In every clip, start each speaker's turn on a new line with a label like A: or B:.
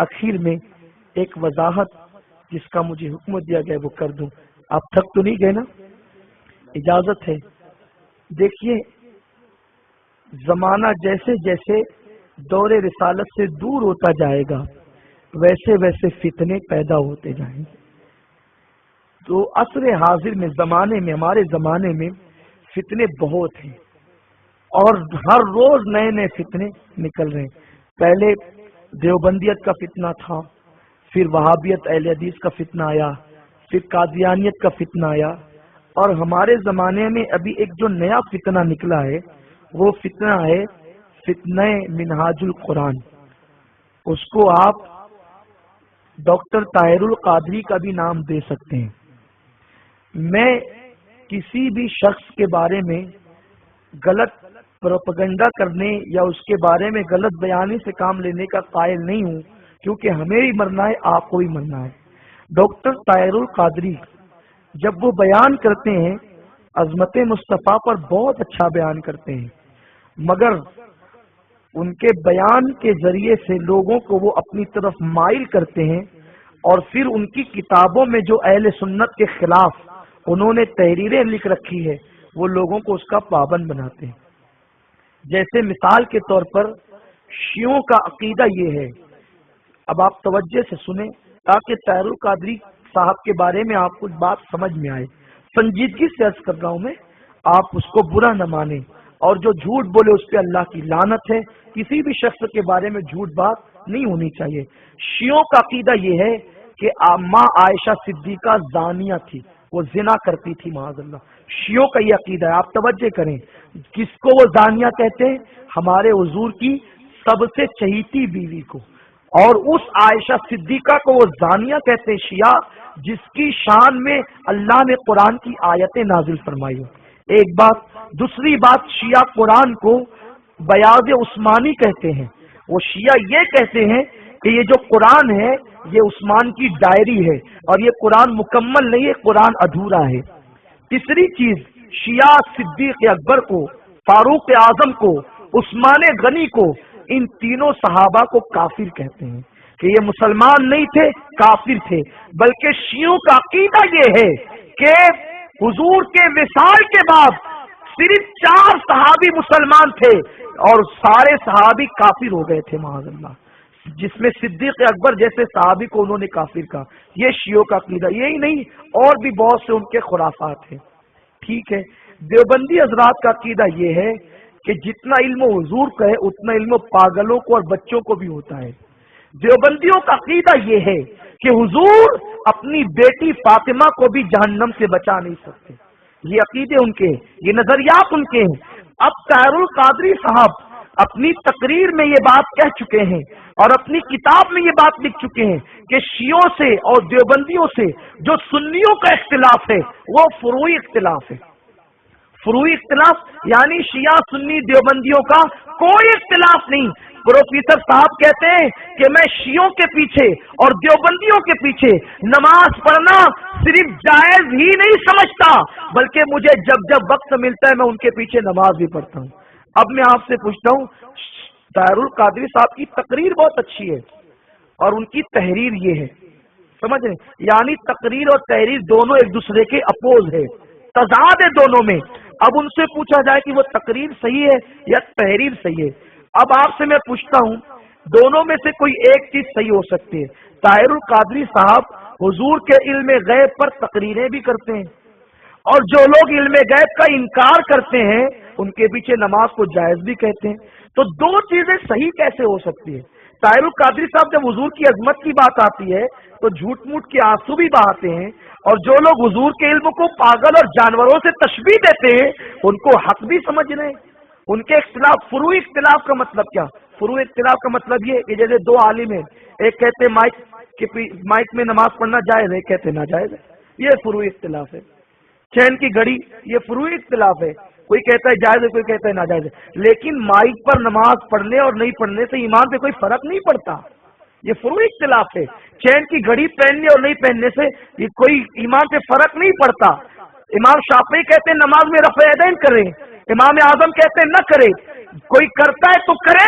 A: اخیر میں ایک وضاحت جس کا مجھے حکم دیا گیا وہ کر دوں. آپ تھک تو نہیں گئے نا؟ اجازت ہے. دیکھیے زمانہ جیسے جیسے دور رسالت سے دور ہوتا جائے گا ویسے ویسے فتنے پیدا ہوتے جائیں گے. تو عصر حاضر میں ہمارے زمانے میں فتنے بہت ہیں اور ہر روز نئے نئے فتنے نکل رہے ہیں. پہلے دیوبندیت کا فتنہ تھا، پھر وہابیت اہل حدیث کا فتنہ آیا، پھر قادیانیت کا فتنہ آیا، اور ہمارے زمانے میں ابھی ایک جو نیا فتنہ نکلا ہے وہ فتنہ ہے فتنہ منہاج القرآن. اس کو آپ ڈاکٹر طاہر القادری کا بھی نام دے سکتے ہیں. میں کسی بھی شخص کے بارے میں غلط پروپیگنڈا کرنے یا اس کے بارے میں غلط بیانی سے کام لینے کا قائل نہیں ہوں، کیونکہ ہمیں بھی مرنا ہے، آپ کو بھی مرنا ہے. ڈاکٹر طاہر القادری جب وہ بیان کرتے ہیں عظمت مصطفیٰ پر بہت اچھا بیان کرتے ہیں، مگر ان کے بیان کے ذریعے سے لوگوں کو وہ اپنی طرف مائل کرتے ہیں، اور پھر ان کی کتابوں میں جو اہل سنت کے خلاف انہوں نے تحریریں لکھ رکھی ہے وہ لوگوں کو اس کا پابند بناتے ہیں. جیسے مثال کے طور پر شیعوں کا عقیدہ یہ ہے، اب آپ توجہ سے سنیں تاکہ طاہر القادری صاحب کے بارے میں آپ کو بات سمجھ میں آئے. سنجیدگی سے عرض کر رہا ہوں میں، آپ اس کو برا نہ مانیں، اور جو جھوٹ بولے اس پہ اللہ کی لعنت ہے. کسی بھی شخص کے بارے میں جھوٹ بات نہیں ہونی چاہیے. شیعوں کا عقیدہ یہ ہے کہ ماں عائشہ صدیقہ زانیہ تھی، وہ زنا کرتی تھی معاذ اللہ. شیعوں کا یہ عقیدہ ہے. آپ توجہ کریں، کس کو وہ زانیہ کہتے ہیں؟ ہمارے حضور کی سب سے چہیتی بیوی کو، اور اس عائشہ صدیقہ کو وہ زانیہ کہتے ہیں شیعہ جس کی شان میں اللہ نے قرآن کی آیتیں نازل فرمائی ہو. ایک بات. دوسری بات، شیعہ قرآن کو بیاض عثمانی کہتے ہیں. وہ شیعہ یہ کہتے ہیں کہ یہ جو قرآن ہے یہ عثمان کی ڈائری ہے اور یہ قرآن مکمل نہیں ہے، قرآن ادھورا ہے. تیسری چیز، شیعہ صدیق اکبر کو، فاروق اعظم کو، عثمان غنی کو، ان تینوں صحابہ کو کافر کہتے ہیں کہ یہ مسلمان نہیں تھے، کافر تھے. بلکہ شیعوں کا عقیدہ یہ ہے کہ حضور کے وصال کے بعد صرف 4 صحابی مسلمان تھے اور سارے صحابی کافر ہو گئے تھے معاذ اللہ، جس میں صدیق اکبر جیسے صحابی کو انہوں نے کافر کہا. یہ شیعوں کا عقیدہ. یہی نہیں، اور بھی بہت سے ان کے خرافات ہیں. ٹھیک ہے. دیوبندی حضرات کا عقیدہ یہ ہے کہ جتنا علم حضور کا ہے اتنا علم پاگلوں کو اور بچوں کو بھی ہوتا ہے. دیوبندیوں کا عقیدہ یہ ہے کہ حضور اپنی بیٹی فاطمہ کو بھی جہنم سے بچا نہیں سکتے. یہ عقیدے ان کے ہیں، یہ نظریات ان کے ہیں. اب طاہر القادری صاحب اپنی تقریر میں یہ بات کہہ چکے ہیں اور اپنی کتاب میں یہ بات لکھ چکے ہیں کہ شیعوں سے اور دیوبندیوں سے جو سنیوں کا اختلاف ہے وہ فروعی اختلاف ہے. فروعی اختلاف یعنی شیعہ سنی دیوبندیوں کا کوئی اختلاف نہیں. پروفیسر صاحب کہتے ہیں کہ میں شیعوں کے پیچھے اور دیوبندیوں کے پیچھے نماز پڑھنا صرف جائز ہی نہیں سمجھتا، بلکہ مجھے جب جب وقت ملتا ہے میں ان کے پیچھے نماز بھی پڑھتا ہوں. اب میں آپ سے پوچھتا ہوں، طاہر القادری صاحب کی تقریر بہت اچھی ہے اور ان کی تحریر یہ ہے، سمجھ رہے؟ یعنی تقریر اور تحریر دونوں ایک دوسرے کے اپوز ہے، تضاد ہے دونوں میں. اب ان سے پوچھا جائے کہ وہ تقریر صحیح ہے یا تحریر صحیح ہے. اب آپ سے میں پوچھتا ہوں دونوں میں سے کوئی ایک چیز صحیح ہو سکتی ہے. طاہر القادری صاحب حضور کے علم غیب پر تقریریں بھی کرتے ہیں، اور جو لوگ علم غیب کا انکار کرتے ہیں ان کے پیچھے نماز کو جائز بھی کہتے ہیں. تو دو چیزیں صحیح کیسے ہو سکتی ہے؟ طاہر القادری صاحب جب حضور کی عظمت کی بات آتی ہے تو جھوٹ موٹ کے آنسو بھی بہاتے ہیں، اور جو لوگ حضور کے علم کو پاگل اور جانوروں سے تشبیہ دیتے ہیں ان کو حق بھی سمجھ رہے ہیں. ان کے اختلاف، فروعی اختلاف کا مطلب کیا؟ فروعی اختلاف کا مطلب یہ کہ جیسے دو عالم ہیں، ایک کہتے ہیں مائک میں نماز پڑھنا جائز ہے، ایک کہتے ہیں ناجائز ہے. یہ فروعی اختلاف ہے. چین کی گھڑی، یہ فروعی اختلاف ہے. کوئی کہتا ہے جائز ہے، کوئی کہتا ہے ناجائز ہے. لیکن مائک پر نماز پڑھنے اور نہیں پڑھنے سے ایمان پہ کوئی فرق نہیں پڑتا. یہ فروعی اختلاف ہے. چین کی گھڑی پہننے اور نہیں پہننے سے یہ کوئی ایمان پہ فرق نہیں پڑتا. امام شافعی کہتے ہیں نماز میں رفع یدین کریں، امام اعظم کہتے ہیں نہ کرے. کوئی کرتا ہے تو کرے،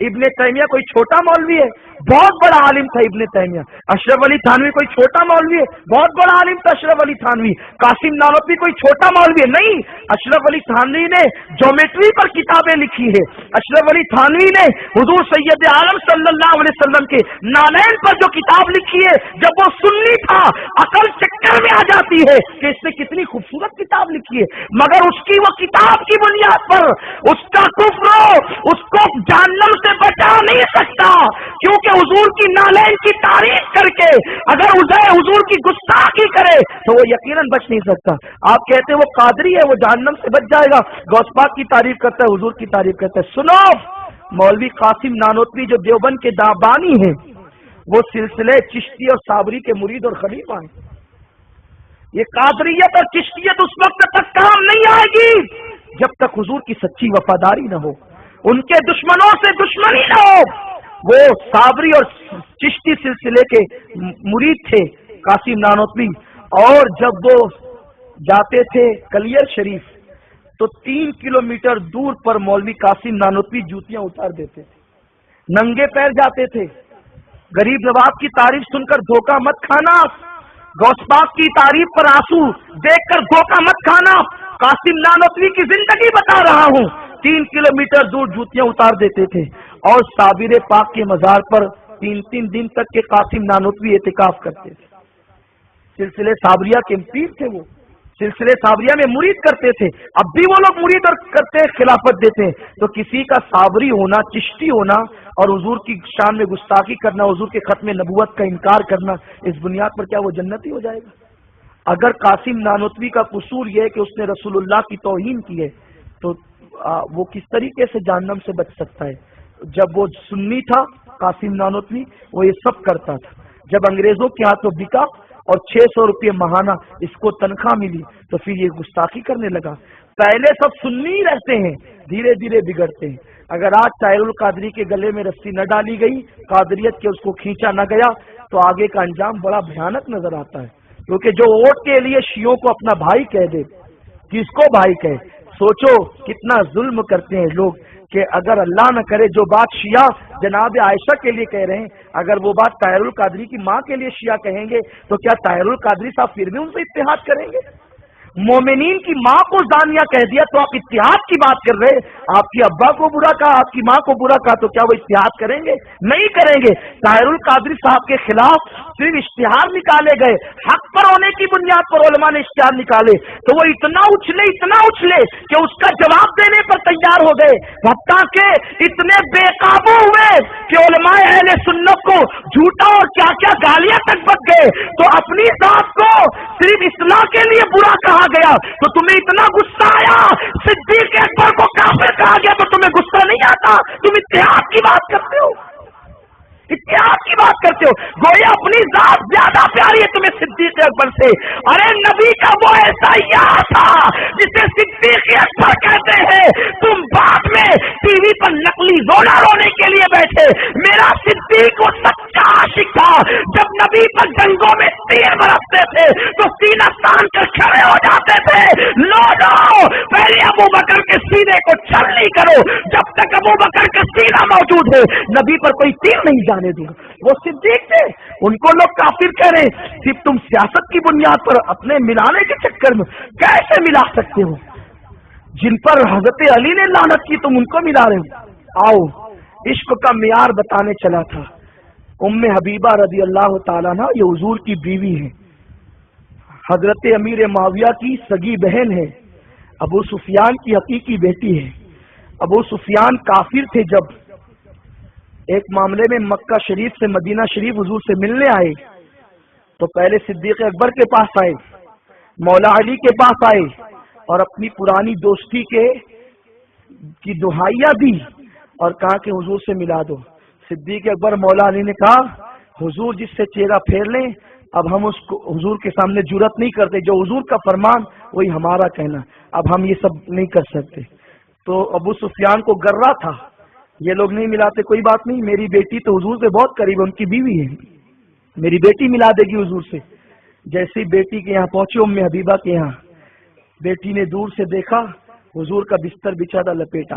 A: ابن تیمیہ کوئی چھوٹا مولوی ہے؟ بہت بڑا عالم تھا ابن تیمیہ۔ اشرف علی تھانوی کوئی چھوٹا مولوی ہے؟ بہت بڑا عالم تھا اشرف علی تھانوی۔ قاسم نانوتوی کوئی چھوٹا مولوی ہے؟ نہیں، اشرف علی تھانوی نے جیومیٹری پر کتابیں لکھی ہے۔ اشرف علی تھانوی نے حضور سید عالم صلی اللہ علیہ وسلم کے نالین پر جو کتاب لکھی ہے، جب وہ سنی تھا عقل چکر میں آ جاتی ہے کہ اس نے کتنی خوبصورت کتاب لکھی ہے، مگر اس کی وہ کتاب کی بنیاد پر اس کا کفر اس کو جہنم سے بچا نہیں سکتا، کیونکہ حضور کی نالین کی تعریف کر کے اگر اسے حضور کی گستاخی کرے تو وہ یقیناً بچ نہیں سکتا۔ آپ کہتے ہیں وہ قادری ہے، وہ جہنم سے بچ جائے گا، غوث پاک کی تعریف کرتا ہے، حضور کی تعریف کرتا ہے۔ سنو، مولوی قاسم نانوتوی جو دیوبند کے دابانی ہیں، وہ سلسلے چشتی اور صابری کے مرید اور خلیفہ ہیں۔ یہ قادریت اور چشتیت اس وقت تک کام نہیں آئے گی جب تک حضور کی سچی وفاداری نہ ہو، ان کے دشمنوں سے دشمنی نہ ہو۔ وہ صابری اور چشتی سلسلے کے مرید تھے قاسم نانوتوی، اور جب وہ جاتے تھے کلیر شریف تو 3 کلومیٹر دور پر مولوی قاسم نانوتوی جوتیاں اتار دیتے تھے، ننگے پیر جاتے تھے۔ غریب نواز کی تعریف سن کر دھوکہ مت کھانا، غوث پاک کی تعریف پر آنسو دیکھ کر دھوکہ مت کھانا۔ قاسم نانوتوی کی زندگی بتا رہا ہوں، 3 کلومیٹر دور جوتیاں اتار دیتے تھے، اور صابر پاک کے مزار پر 3 دن تک کے قاسم نانوتوی اعتکاف کرتے تھے۔ سلسلے صابریہ کے پیر تھے، وہ سلسلے صابریہ میں مرید کرتے تھے۔ اب بھی وہ لوگ مرید اور کرتے خلافت دیتے ہیں، تو کسی کا صابری ہونا، چشتی ہونا اور حضور کی شان میں گستاخی کرنا، حضور کے ختم نبوت کا انکار کرنا، اس بنیاد پر کیا وہ جنتی ہو جائے گا؟ اگر قاسم نانوتوی کا قصور یہ ہے کہ اس نے رسول اللہ کی توہین کی ہے، تو وہ کس طریقے سے جہنم سے بچ سکتا ہے؟ جب وہ سنی تھا قاسم نانوتوی، وہ یہ سب کرتا تھا۔ جب انگریزوں کے ہاتھوں بکا اور 600 روپے ماہانہ اس کو تنخواہ ملی تو پھر یہ گستاخی کرنے لگا۔ پہلے سب سنی رہتے ہیں، دھیرے دھیرے بگڑتے ہیں۔ اگر آج طاہر القادری کے گلے میں رسی نہ ڈالی گئی، قادریت کے اس کو کھینچا نہ گیا، تو آگے کا انجام بڑا بھیانک نظر آتا ہے۔ کیونکہ جو ووٹ کے لیے شیعوں کو اپنا بھائی کہہ دے، کس کو بھائی کہے؟ سوچو کتنا ظلم کرتے ہیں لوگ، کہ اگر اللہ نہ کرے جو بات شیعہ جناب عائشہ کے لیے کہہ رہے ہیں، اگر وہ بات طاہر القادری کی ماں کے لیے شیعہ کہیں گے تو کیا طاہر القادری صاحب پھر بھی ان سے اتحاد کریں گے؟ مومنین کی ماں کو زانیہ کہہ دیا تو آپ اتحاد کی بات کر رہے؟ آپ کی ابا کو برا کہا، آپ کی ماں کو برا کہا، تو کیا وہ اتحاد کریں گے؟ نہیں کریں گے۔ طاہر القادری صاحب کے خلاف صرف اشتہار نکالے گئے، حق پر ہونے کی بنیاد پر علماء نے اشتہار نکالے، تو وہ اتنا اچھلے کہ اس کا جواب دینے پر تیار ہو گئے، حتیٰ کہ اتنے بے قابو ہوئے کہ علماء اہل سنت کو جھوٹا اور کیا کیا گالیاں تک بک گئے۔ تو اپنی ذات کو صرف اصلاح کے لیے برا کہا گیا تو تمہیں اتنا غصہ آیا، صدیق اکبر کو کافر کہا گیا تو تمہیں غصہ نہیں آتا؟ تم اتحاد کی بات کرتے ہو، اتحاد کی بات کرتے ہو، گویا اپنی ذات زیادہ پیاری ہے تمہیں صدیق اکبر سے۔ ارے نبی کا وہ ایسا یار تھا جسے صدیق اکبر کہتے ہیں، تم بعد میں ٹی وی پر نقلی رونا رونے کے لیے بیٹھے۔ میرا صدیق وہ سچا عاشق تھا، جب نبی پر جنگوں میں تیر برستے تھے تو سینہ تان کر کھڑے ہو جاتے تھے۔ لو پہلے ابو بکر کے سینے کو چھلنی کرو، جب تک ابو بکر کا سینہ موجود ہے نبی پر کوئی تیر نہیں جانے دیا۔ وہ صدیق تھے، ان کو لوگ کافر کہہ رہے ہیں، صرف تم سیاست کی بنیاد پر اپنے ملانے کے چکر میں کیسے ملا سکتے ہو؟ جن پر حضرت علی نے لعنت کی تم ان کو ملا رہے ہو۔ آؤ عشق کا معیار بتانے چلا تھا۔ ام حبیبہ رضی اللہ تعالیٰ عنہ یہ حضور کی بیوی ہے، حضرت امیر معاویہ کی سگی بہن ہے، ابو سفیان کی حقیقی بیٹی ہے۔ ابو سفیان کافر تھے، جب ایک معاملے میں مکہ شریف سے مدینہ شریف حضور سے ملنے آئے تو پہلے صدیق اکبر کے پاس آئے، مولا علی کے پاس آئے اور اپنی پرانی دوستی کی دہائیاں دی اور کہا کہ حضور سے ملا دو۔ صدیق اکبر مولا علی نے کہا حضور جس سے چہرہ پھیر لیں، اب ہم اس کو حضور کے سامنے جرأت نہیں کرتے، جو حضور کا فرمان وہی ہمارا کہنا، اب ہم یہ سب نہیں کر سکتے۔ تو ابو سفیان کو گرا تھا، یہ لوگ نہیں ملاتے، کوئی بات نہیں، میری بیٹی تو حضور سے بہت قریب ہے، ان کی بیوی ہے، میری بیٹی ملا دے گی حضور سے۔ جیسی بیٹی کے یہاں پہنچے ام حبیبہ کے یہاں، بیٹی نے دور سے دیکھا حضور کا بستر بچھا تھا لپیٹا،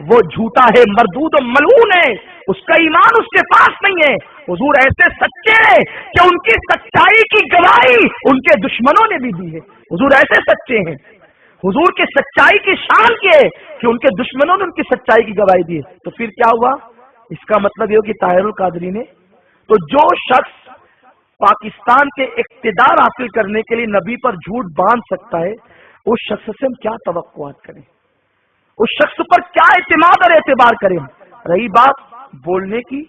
A: وہ جھوٹا ہے، مردود و ملعون ہے، اس کا ایمان اس کے پاس نہیں ہے۔ حضور ایسے سچے ہیں کہ ان کی سچائی کی گواہی ان کے دشمنوں نے بھی دی ہے۔ حضور ایسے سچے ہیں، حضور کی سچائی کی شان کی ہے کہ ان کے دشمنوں نے ان کی سچائی کی گواہی دی ہے۔ تو پھر کیا ہوا؟ اس کا مطلب یہ ہو کہ طاہر القادری نے، تو جو شخص پاکستان کے اقتدار حاصل کرنے کے لیے نبی پر جھوٹ باندھ سکتا ہے، اس شخص سے ہم کیا توقعات کریں، اس شخص پر کیا اعتماد اور اعتبار کریں؟ رہی بات بولنے کی،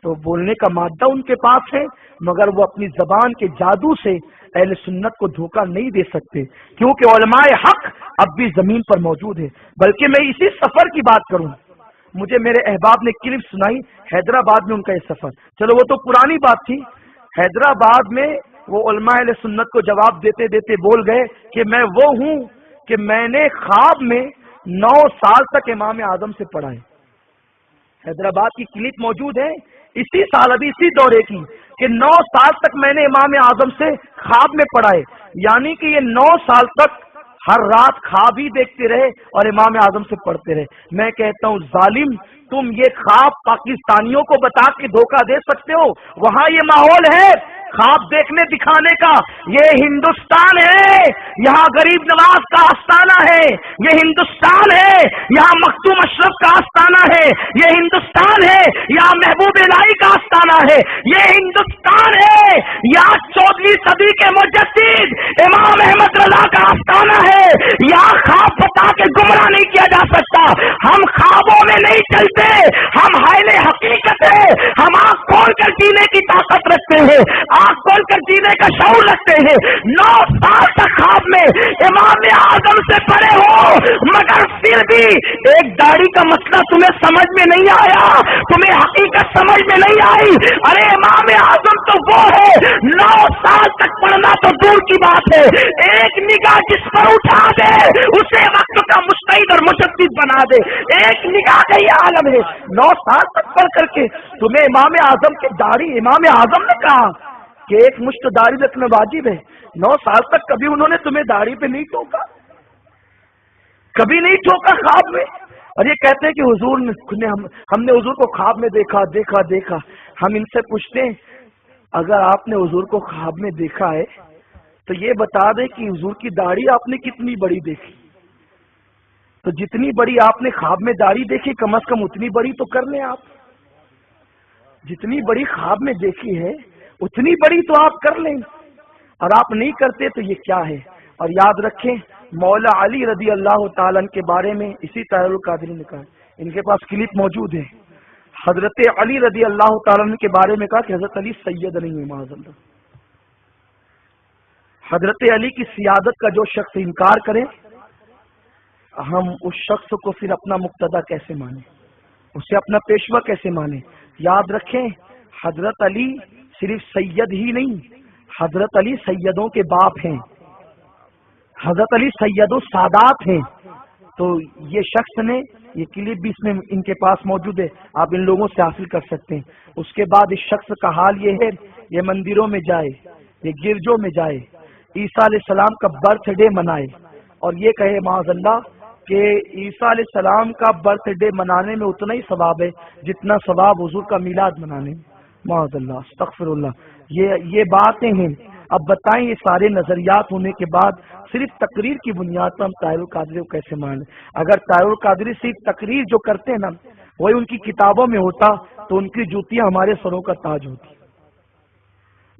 A: تو بولنے کا مادہ ان کے پاس ہے، مگر وہ اپنی زبان کے جادو سے اہل سنت کو دھوکہ نہیں دے سکتے، کیونکہ علماء حق اب بھی زمین پر موجود ہے۔ بلکہ میں اسی سفر کی بات کروں، مجھے میرے احباب نے کلپ سنائی حیدرآباد میں ان کا یہ سفر، چلو وہ تو پرانی بات تھی، حیدرآباد میں وہ علماء اہل سنت کو جواب دیتے دیتے بول گئے کہ میں وہ ہوں کہ میں نے خواب میں 9 سال تک امام اعظم سے پڑھا ہے۔ حیدرآباد کی کلپ موجود ہے اسی سال، ابھی اسی دورے کی، کہ 9 سال تک میں نے امام اعظم سے خواب میں پڑھا ہے، یعنی کہ یہ 9 سال تک ہر رات خواب ہی دیکھتے رہے اور امام اعظم سے پڑھتے رہے۔ میں کہتا ہوں ظالم، تم یہ خواب پاکستانیوں کو بتا کے دھوکہ دے سکتے ہو؟ وہاں یہ ماحول ہے خواب دیکھنے دکھانے کا، یہ ہندوستان ہے، یہاں غریب نواز کا آستانہ ہے، یہ ہندوستان ہے، یہاں مختوم اشرف کا آستانہ ہے، یہ ہندوستان ہے، یہاں محبوب الہی کا آستانہ ہے، یہ ہندوستان ہے، یہاں 14ویں صدی کے مجدد امام احمد رضا کا آستانہ ہے، یہاں خواب بتا کے گمراہ نہیں کیا جا سکتا۔ ہم خوابوں میں نہیں چلتے، ہم حائل حقیقت ہے، ہم آنکھ کھول کر جینے کی طاقت رکھتے ہیں، آنکھ کھول کر جینے کا شعور رکھتے ہیں۔ 9 سال تک خواب میں امام اعظم سے پڑے ہو، مگر پھر بھی ایک داڑھی کا مسئلہ تمہیں سمجھ میں نہیں آیا، تمہیں حقیقت سمجھ میں نہیں آئی۔ ارے امام اعظم تو وہ ہے، 9 سال تک پڑھنا تو دور کی بات ہے، ایک نگاہ جس پر اٹھا دے اسے وقت کا مجتہد اور مجدد بنا دے، ایک نگاہ کا یہ عالم ہے۔ 9 سال تک پڑھ کر کے تمہیں امام اعظم کی داڑھی، امام اعظم نے کہا کہ ایک مشت داڑھی رکھنا واجب ہے، 9 سال تک کبھی انہوں نے تمہیں داڑھی پہ نہیں ٹوکا، کبھی نہیں ٹوکا خواب میں؟ اور یہ کہتے ہیں کہ حضور نے ہم نے حضور کو خواب میں دیکھا۔ ہم ان سے پوچھتے ہیں اگر آپ نے حضور کو خواب میں دیکھا ہے تو یہ بتا دیں کہ حضور کی داڑھی آپ نے کتنی بڑی دیکھی؟ تو جتنی بڑی آپ نے خواب میں داڑھی دیکھی کم از کم اتنی بڑی تو کر لیں آپ، جتنی بڑی خواب میں دیکھی ہے اتنی بڑی تو آپ کر لیں، اور آپ نہیں کرتے تو یہ کیا ہے؟ اور یاد رکھیں مولا علی رضی اللہ تعالیٰ کے بارے میں اسی طاہر القادری نے کہا، ان کے پاس کلپ موجود ہے، حضرت علی رضی اللہ تعالیٰ کے بارے میں کہا کہ حضرت علی سید نہیں ہے معاذ اللہ۔ حضرت علی کی سیادت کا جو شخص انکار کرے، ہم اس شخص کو پھر اپنا مقتدی کیسے مانیں، اسے اپنا پیشوا کیسے مانیں؟ یاد رکھیں حضرت علی صرف سید ہی نہیں، حضرت علی سیدوں کے باپ ہیں، حضرت علی سید السادات ہیں۔ تو یہ شخص نے، یہ کلپ بھی اس میں ان کے پاس موجود ہے، آپ ان لوگوں سے حاصل کر سکتے ہیں۔ اس کے بعد اس شخص کا حال یہ ہے، یہ مندروں میں جائے، یہ گرجوں میں جائے، عیسیٰ علیہ السلام کا برتھ ڈے منائے اور یہ کہے معاذ اللہ کہ عیسیٰ علیہ السلام کا برتھ ڈے منانے میں اتنا ہی ثواب ہے جتنا ثواب حضور کا میلاد منانے میں، معاذ اللہ، استغفر اللہ۔ یہ باتیں ہیں۔ اب بتائیں یہ سارے نظریات ہونے کے بعد صرف تقریر کی بنیاد پر ہم طاہر القادری کو کیسے مانیں؟ اگر طاہر القادری صرف تقریر جو کرتے ہیں نا وہی ان کی کتابوں میں ہوتا تو ان کی جوتیاں ہمارے سروں کا تاج ہوتی،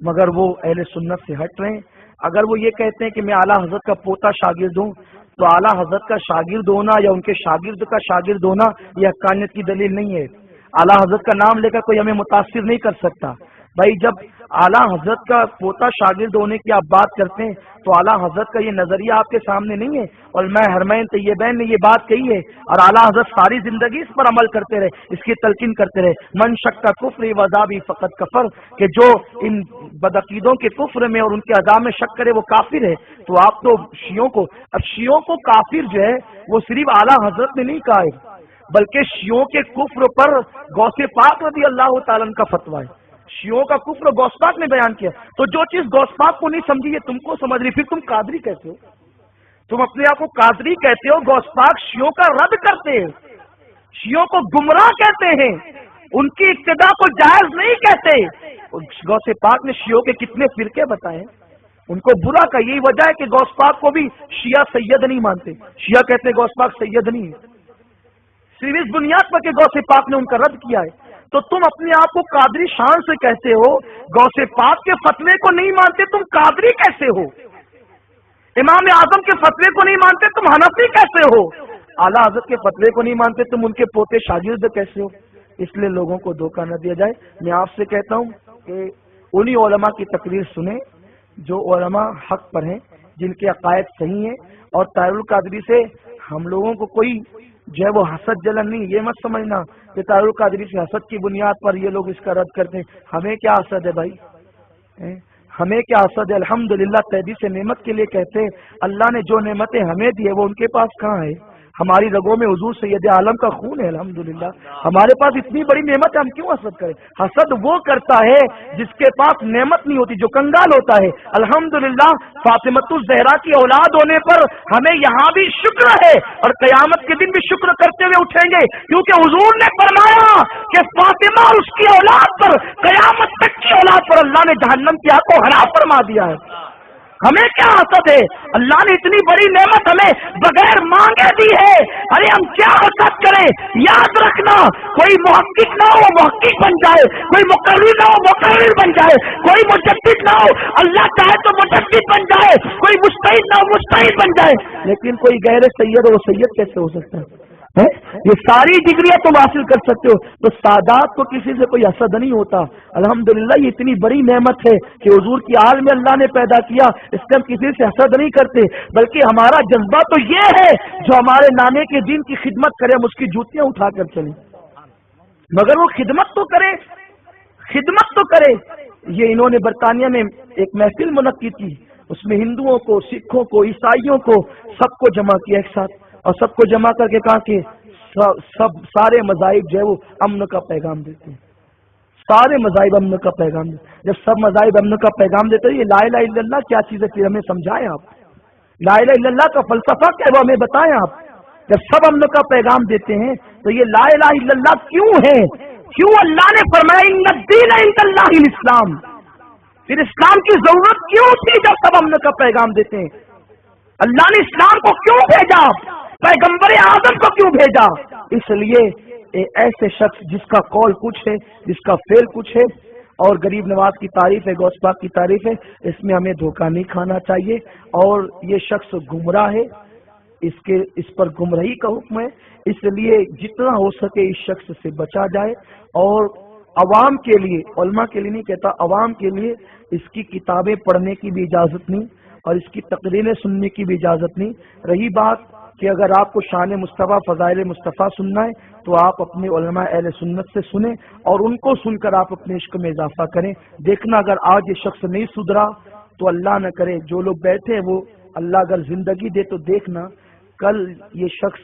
A: مگر وہ اہل سنت سے ہٹ رہے ہیں۔ اگر وہ یہ کہتے ہیں کہ میں اعلیٰ حضرت کا پوتا شاگرد ہوں، تو اعلیٰ حضرت کا شاگرد ہونا یا ان کے شاگرد کا شاگرد ہونا یہ حقانیت کی دلیل نہیں ہے۔ اعلیٰ حضرت کا نام لے کر کوئی ہمیں متاثر نہیں کر سکتا۔ بھائی جب اعلیٰ حضرت کا پوتا شاگرد ہونے کی آپ بات کرتے ہیں تو اعلیٰ حضرت کا یہ نظریہ آپ کے سامنے نہیں ہے؟ علماء حرمین طیبین نے یہ بات کہی ہے اور اعلیٰ حضرت ساری زندگی اس پر عمل کرتے رہے، اس کی تلقین کرتے رہے، من شک کا کفر وذابی فقط کفر، کہ جو ان بدعقیدوں کے کفر میں اور ان کے عذاب میں شک کرے وہ کافر ہے۔ تو آپ تو شیعوں کو، اب شیعوں کو کافر جو ہے وہ صرف اعلیٰ حضرت نے نہیں کہا ہے، بلکہ شیعوں کے کفر پر غوث پاک رضی اللہ تعالیٰ عنہ کا فتویٰ ہے۔ شیعوں کا کفر غوث پاک نے بیان کیا، تو جو چیز غوث پاک کو نہیں سمجھی یہ تم کو سمجھ رہی، پھر تم قادری کہتے ہو، تم اپنے آپ کو قادری کہتے ہو، غوث پاک شیعوں کا رد کرتے ہیں، شیعوں کو گمراہ کہتے ہیں، ان کی اقتدا کو جائز نہیں کہتے۔ غوث پاک نے شیعوں کے کتنے فرقے بتائے، ان کو برا کا یہی وجہ ہے کہ غوث پاک کو بھی شیعہ سید نہیں مانتے، شیعہ کہتے ہیں غوث پاک سید نہیں ہے، صرف اس بنیاد پر کہ غوث پاک نے ان کا رد کیا ہے۔ تو تم اپنے آپ کو قادری شان سے کہتے ہو، غوث پاک کے فتوے کو نہیں مانتے، تم قادری کیسے ہو؟ امام اعظم کے فتوے کو نہیں مانتے، تم حنفی کیسے ہو؟ اعلیٰ حضرت کے فتوے کو نہیں مانتے، تم ان کے پوتے شاگرد کیسے ہو؟ اس لیے لوگوں کو دھوکہ نہ دیا جائے۔ میں آپ سے کہتا ہوں کہ انہی علماء کی تقریر سنیں جو علماء حق پر ہیں، جن کے عقائد صحیح ہیں، اور طاہر القادری سے ہم لوگوں کو کوئی جو ہے وہ حسد جلن نہیں، یہ مت سمجھنا کہ طاہر القادری سے حسد کی بنیاد پر یہ لوگ اس کا رد کرتے ہیں۔ ہمیں کیا حسد ہے بھائی، ہمیں کیا حسد ہے؟ الحمدللہ تیدی سے نعمت کے لیے کہتے ہیں، اللہ نے جو نعمتیں ہمیں دی ہے وہ ان کے پاس کہاں ہے؟ ہماری رگوں میں حضور سید عالم کا خون ہے، الحمدللہ ہمارے پاس اتنی بڑی نعمت ہے، ہم کیوں حسد کریں؟ حسد وہ کرتا ہے جس کے پاس نعمت نہیں ہوتی، جو کنگال ہوتا ہے۔ الحمدللہ فاطمۃ الزہرا کی اولاد ہونے پر ہمیں یہاں بھی شکر ہے، اور قیامت کے دن بھی شکر کرتے ہوئے اٹھیں گے، کیونکہ حضور نے فرمایا کہ فاطمہ اور اس کی اولاد پر، قیامت تک کی اولاد پر اللہ نے جہنم کی آگ کو حرام فرما دیا ہے۔ ہمیں کیا حسد ہے؟ اللہ نے اتنی بڑی نعمت ہمیں بغیر مانگے دی ہے، ارے ہم کیا حسد کریں؟ یاد رکھنا، کوئی محقق نہ ہو محقق بن جائے، کوئی مقرر نہ ہو مقرر بن جائے، کوئی مجدد نہ ہو اللہ چاہے تو مجدد بن جائے، کوئی مجتہد نہ ہو مجتہد بن جائے، لیکن کوئی غیر سید ہو سید کیسے ہو سکتا ہے؟ یہ ساری ڈگریاں تم حاصل کر سکتے ہو، تو سادات کو کسی سے کوئی حسد نہیں ہوتا۔ الحمدللہ یہ اتنی بڑی نعمت ہے کہ حضور کی آل میں اللہ نے پیدا کیا، اس لیے ہم کسی سے حسد نہیں کرتے، بلکہ ہمارا جذبہ تو یہ ہے جو ہمارے نانے کے دین کی خدمت کرے ہم اس کی جوتیاں اٹھا کر چلیں، مگر وہ خدمت تو کرے، خدمت تو کرے۔ یہ انہوں نے برطانیہ میں ایک محفل منعقد کی، اس میں ہندوؤں کو، سکھوں کو، عیسائیوں کو سب کو جمع کیا ایک ساتھ، اور سب کو جمع کر کے کہا کہ سارے مذاہب جو ہے وہ امن کا پیغام دیتے ہیں، سارے مذاہب امن کا پیغام دیتے ہیں۔ جب سب مذاہب امن کا پیغام دیتے ہیں، یہ لا الہ الا اللہ کیا چیز ہے پھر ہمیں سمجھائیں آپ، لا الہ الا اللہ کا فلسفہ کیا ہے وہ ہمیں بتائیں آپ۔ جب سب امن کا پیغام دیتے ہیں تو یہ لا الہ الا اللہ کیوں ہے؟ کیوں اللہ نے فرمایا ان الدین عند اللہ الاسلام؟ پھر اسلام کی ضرورت کیوں تھی جب سب امن کا پیغام دیتے ہیں؟ اللہ نے اسلام کو کیوں بھیجا؟ پیغمبر اعظم کو کیوں بھیجا؟ اس لیے ایسے شخص جس کا قول کچھ ہے، جس کا فعل کچھ ہے، اور غریب نواز کی تعریف ہے، غوث پاک کی تعریف ہے، اس میں ہمیں دھوکہ نہیں کھانا چاہیے، اور یہ شخص گمراہ ہے، اس پر گمراہی کا حکم ہے، اس لیے جتنا ہو سکے اس شخص سے بچا جائے، اور عوام کے لیے، علماء کے لیے نہیں کہتا، عوام کے لیے اس کی کتابیں پڑھنے کی بھی اجازت نہیں، اور اس کی تقریریں سننے کی بھی اجازت نہیں۔ رہی بات کہ اگر آپ کو شان مصطفیٰ، فضائل مصطفیٰ سننا ہے تو آپ اپنے علماء اہل سنت سے سنیں، اور ان کو سن کر آپ اپنے عشق میں اضافہ کریں۔ دیکھنا اگر آج یہ شخص نہیں سدھرا تو اللہ نہ کرے، جو لوگ بیٹھے ہیں وہ اللہ اگر زندگی دے تو دیکھنا کل یہ شخص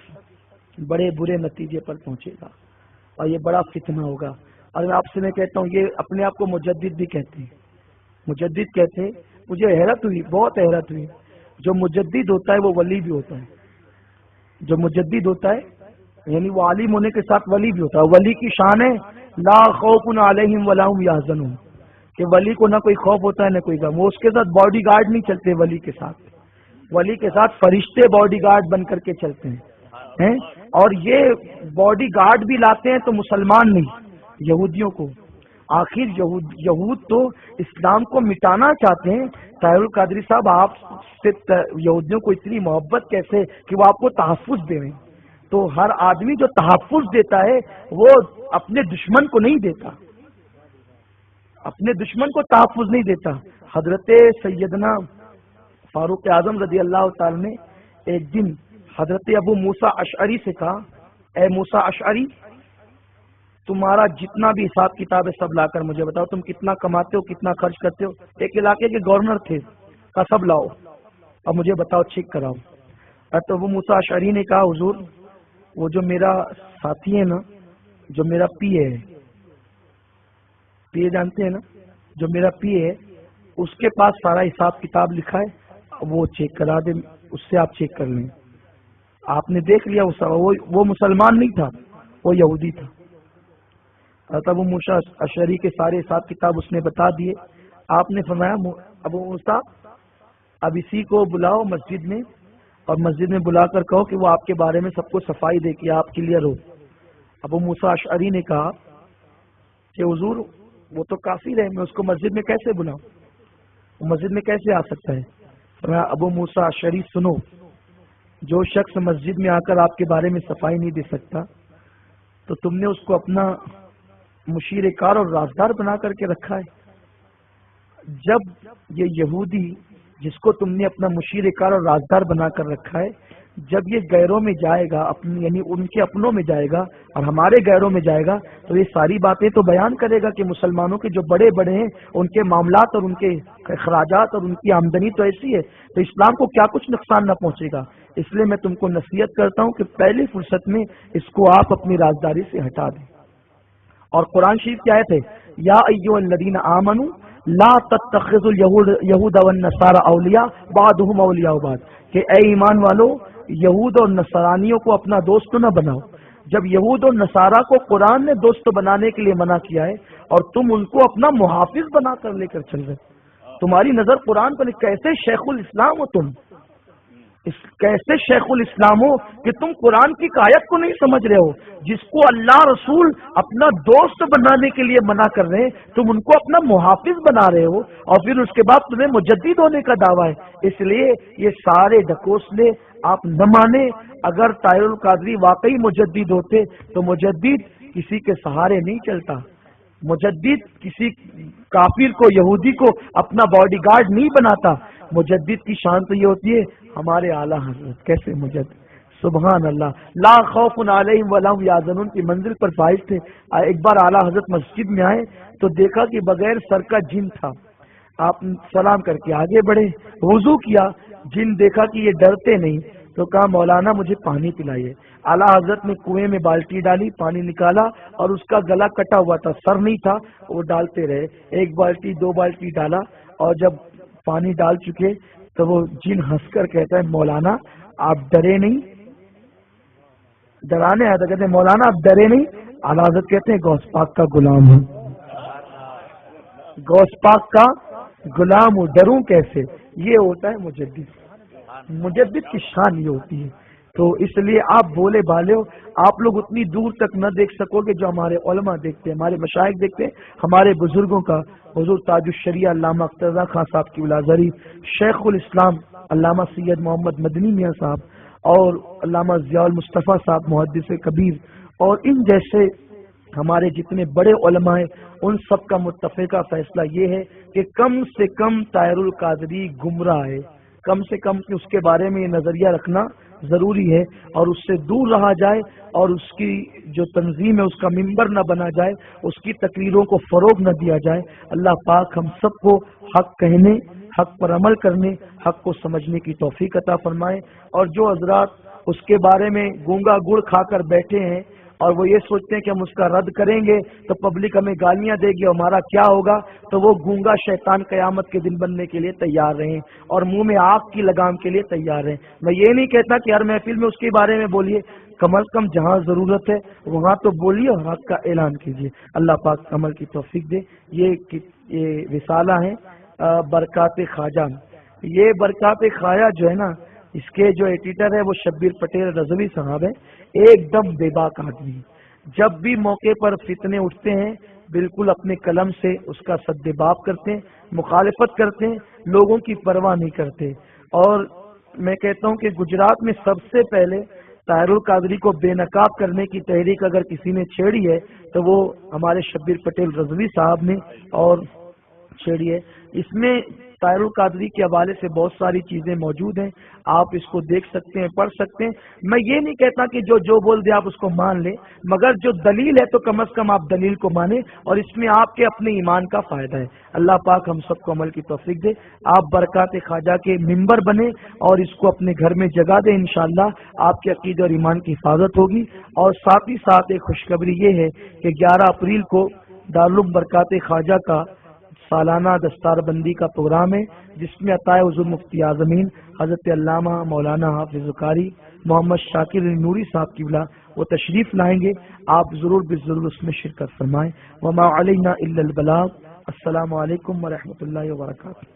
A: بڑے برے نتیجے پر پہنچے گا، اور یہ بڑا فتنہ ہوگا۔ اور آپ سے میں کہتا ہوں، یہ اپنے آپ کو مجدد بھی کہتے ہیں، مجدد کہتے ہیں۔ مجھے حیرت ہوئی، بہت حیرت ہوئی، جو مجدد ہوتا ہے وہ ولی بھی ہوتا ہے، جو مجدد ہوتا ہے یعنی وہ عالم ہونے کے ساتھ ولی بھی ہوتا ہے۔ ولی کی شان ہے لا خوف علیہم ولا هم یحزنون، کہ ولی کو نہ کوئی خوف ہوتا ہے نہ کوئی غم۔ وہ اس کے ساتھ باڈی گارڈ نہیں چلتے، ولی کے ساتھ، ولی کے ساتھ فرشتے باڈی گارڈ بن کر کے چلتے ہیں، اور یہ باڈی گارڈ بھی لاتے ہیں تو مسلمان نہیں، یہودیوں کو۔ آخر یہود تو اسلام کو مٹانا چاہتے ہیں۔ طاہر القادری صاحب، آپ سے یہودیوں کو اتنی محبت کیسے کہ وہ آپ کو تحفظ دے رہے ہیں؟ تو ہر آدمی جو تحفظ دیتا ہے وہ اپنے دشمن کو نہیں دیتا، اپنے دشمن کو تحفظ نہیں دیتا۔ حضرت سیدنا فاروق اعظم رضی اللہ تعالی نے ایک دن حضرت ابو موسیٰ اشعری سے کہا، اے موسیٰ اشعری، تمہارا جتنا بھی حساب کتاب ہے سب لا کر مجھے بتاؤ، تم کتنا کماتے ہو، کتنا خرچ کرتے ہو۔ ایک علاقے کے گورنر تھے، کہا سب لاؤ اور مجھے بتاؤ، چیک کراؤ۔ تو ابو موسیٰ اشعری نے کہا، حضور وہ جو میرا ساتھی ہے نا، جو میرا پی اے ہے، پی اے جانتے ہیں نا، جو میرا پی اے ہے اس کے پاس سارا حساب کتاب لکھا ہے، وہ چیک کرا دے، اس سے آپ چیک کر لیں۔ آپ نے دیکھ لیا وہ مسلمان نہیں تھا، وہ یہودی تھا. حضرت ابو موسیٰ اشعری کے سارے حساب کتاب اس نے بتا دیے. آپ نے فرمایا ابو موسیٰ اب اسی کو بلاؤ مسجد میں، اور مسجد میں بلا کر کہو کہ وہ آپ کے بارے میں سب کو صفائی دے کہ آپ کلیئر ہو. ابو موسیٰ اشعری نے کہا کہ حضور وہ تو کافر ہے، میں اس کو مسجد میں کیسے بلاؤں، وہ مسجد میں کیسے آ سکتا ہے؟ فرمایا ابو موسیٰ اشعری سنو، جو شخص مسجد میں آ کر آپ کے بارے میں صفائی نہیں دے سکتا تو تم نے اس کو اپنا مشیر کار اور رازدار بنا کر کے رکھا ہے. جب یہ یہودی جس کو تم نے اپنا مشیر کار اور رازدار بنا کر رکھا ہے، جب یہ غیروں میں جائے گا، یعنی ان کے اپنوں میں جائے گا اور ہمارے غیروں میں جائے گا، تو یہ ساری باتیں تو بیان کرے گا کہ مسلمانوں کے جو بڑے بڑے ہیں ان کے معاملات اور ان کے اخراجات اور ان کی آمدنی تو ایسی ہے، تو اسلام کو کیا کچھ نقصان نہ پہنچے گا. اس لیے میں تم کو نصیحت کرتا ہوں کہ پہلی فرصت میں اس کو آپ اپنی رازداری سے ہٹا دیں. اور قرآن شریف کی آیت ہے یا ایھا الذین آمنوا لا تتخذوا اليهود والنصارى اولیاء بعضهم اولیاء بعض، کہ اے ایمان والو یہود اور نصرانیوں کو اپنا دوست نہ بناؤ. جب یہود اور نصارہ کو قرآن نے دوست بنانے کے لیے منع کیا ہے اور تم ان کو اپنا محافظ بنا کر لے کر چل رہے، تمہاری نظر قرآن پر، کیسے شیخ الاسلام ہو تم، کیسے شیخ الاسلام ہو کہ تم قرآن کی آیت کو نہیں سمجھ رہے ہو. جس کو اللہ رسول اپنا دوست بنانے کے لیے منع کر رہے ہیں تم ان کو اپنا محافظ بنا رہے ہو، اور پھر اس کے بعد تمہیں مجدد ہونے کا دعویٰ ہے. اس لیے یہ سارے ڈھکوسلے آپ نہ مانیں. اگر طاہر القادری واقعی مجدد ہوتے تو مجدد کسی کے سہارے نہیں چلتا، مجدد کسی کافر کو، یہودی کو اپنا باڈی گارڈ نہیں بناتا. مجدد کی شان تو یہ ہوتی ہے ہمارے اعلیٰ حضرت کیسے مجدد، سبحان اللہ، لا خوف علیہم ولا هم یحزنون کی منزل پر فائز تھے. ایک بار اعلیٰ حضرت مسجد میں آئے تو دیکھا کہ بغیر سر کا جن تھا. آپ سلام کر کے آگے بڑھے، وضو کیا، جن دیکھا کہ یہ ڈرتے نہیں تو کہا مولانا مجھے پانی پلائیے. اعلیٰ حضرت نے کنویں میں بالٹی ڈالی، پانی نکالا اور اس کا گلا کٹا ہوا تھا، سر نہیں تھا، وہ ڈالتے رہے. ایک بالٹی دو بالٹی ڈالا، اور جب پانی ڈال چکے تو وہ جن ہنس کر کہتا ہے مولانا آپ ڈرے نہیں، ڈرانے آیا تھا، کہتے ہیں مولانا آپ ڈرے نہیں. اعلیٰ حضرت کہتے ہیں غوث پاک کا غلام ہوں، غوث پاک کا غلام ہوں، ڈروں کیسے. یہ ہوتا ہے مجدد، مجدد کی شان یہ ہوتی ہے. تو اس لیے آپ بولے بالے ہو، آپ لوگ اتنی دور تک نہ دیکھ سکو گے جو ہمارے علماء دیکھتے ہیں، ہمارے مشائخ دیکھتے ہیں، ہمارے بزرگوں کا. حضور تاج الشریعہ علامہ اختر رضا خان صاحب کی ولازری، شیخ الاسلام علامہ سید محمد مدنی میاں صاحب، اور علامہ ضیاء المصطفیٰ صاحب محدث کبیر، اور ان جیسے ہمارے جتنے بڑے علماء ہیں، ان سب کا متفقہ فیصلہ یہ ہے کہ کم سے کم طاہر القادری گمراہ ہے، کم سے کم اس کے بارے میں یہ نظریہ رکھنا ضروری ہے، اور اس سے دور رہا جائے، اور اس کی جو تنظیم ہے اس کا ممبر نہ بنا جائے، اس کی تقریروں کو فروغ نہ دیا جائے. اللہ پاک ہم سب کو حق کہنے، حق پر عمل کرنے، حق کو سمجھنے کی توفیق عطا فرمائے. اور جو حضرات اس کے بارے میں گونگا گڑ کھا کر بیٹھے ہیں اور وہ یہ سوچتے ہیں کہ ہم اس کا رد کریں گے تو پبلک ہمیں گالیاں دے گی، ہمارا کیا ہوگا، تو وہ گونگا شیطان قیامت کے دن بننے کے لیے تیار رہیں اور منہ میں آگ کی لگام کے لیے تیار رہیں. میں یہ نہیں کہتا کہ ہر محفل میں اس کے بارے میں بولیے، کم از کم جہاں ضرورت ہے وہاں تو بولیے اور حق کا اعلان کیجیے. اللہ پاک عمل کی توفیق دے. یہ رسالہ ہے برکات خواجہ. یہ برکات خواجہ جو ہے نا، اس کے جو ایڈیٹر ہے وہ شبیر پٹیل رضوی صاحب ہیں، ایک دم بے باک آدمی. جب بھی موقع پر فتنے اٹھتے ہیں بالکل اپنے قلم سے اس کا سدباب کرتے ہیں، مخالفت کرتے ہیں، لوگوں کی پرواہ نہیں کرتے. اور میں کہتا ہوں کہ گجرات میں سب سے پہلے طاہر القادری کو بے نقاب کرنے کی تحریک اگر کسی نے چھیڑی ہے تو وہ ہمارے شبیر پٹیل رضوی صاحب نے اور چھیڑی ہے. اس میں طاہر القادری کے حوالے سے بہت ساری چیزیں موجود ہیں، آپ اس کو دیکھ سکتے ہیں، پڑھ سکتے ہیں. میں یہ نہیں کہتا کہ جو بول دے آپ اس کو مان لیں، مگر جو دلیل ہے تو کم از کم آپ دلیل کو مانیں، اور اس میں آپ کے اپنے ایمان کا فائدہ ہے. اللہ پاک ہم سب کو عمل کی توفیق دے. آپ برکات خواجہ کے ممبر بنے اور اس کو اپنے گھر میں جگہ دیں، انشاءاللہ آپ کے عقیدے اور ایمان کی حفاظت ہوگی. اور ساتھ ہی ساتھ ایک خوشخبری یہ ہے کہ 11 اپریل کو دارالعلوم برکات خواجہ کا سالانہ دستار بندی کا پروگرام ہے، جس میں عطائے حضور مفتی اعظمین حضرت علامہ مولانا حافظ قاری محمد شاکر نوری صاحب قبلہ وہ تشریف لائیں گے، آپ ضرور ضرور اس میں شرکت فرمائیں۔ وما علینا الا البلاغ۔ السلام علیکم ورحمۃ اللہ وبرکاتہ۔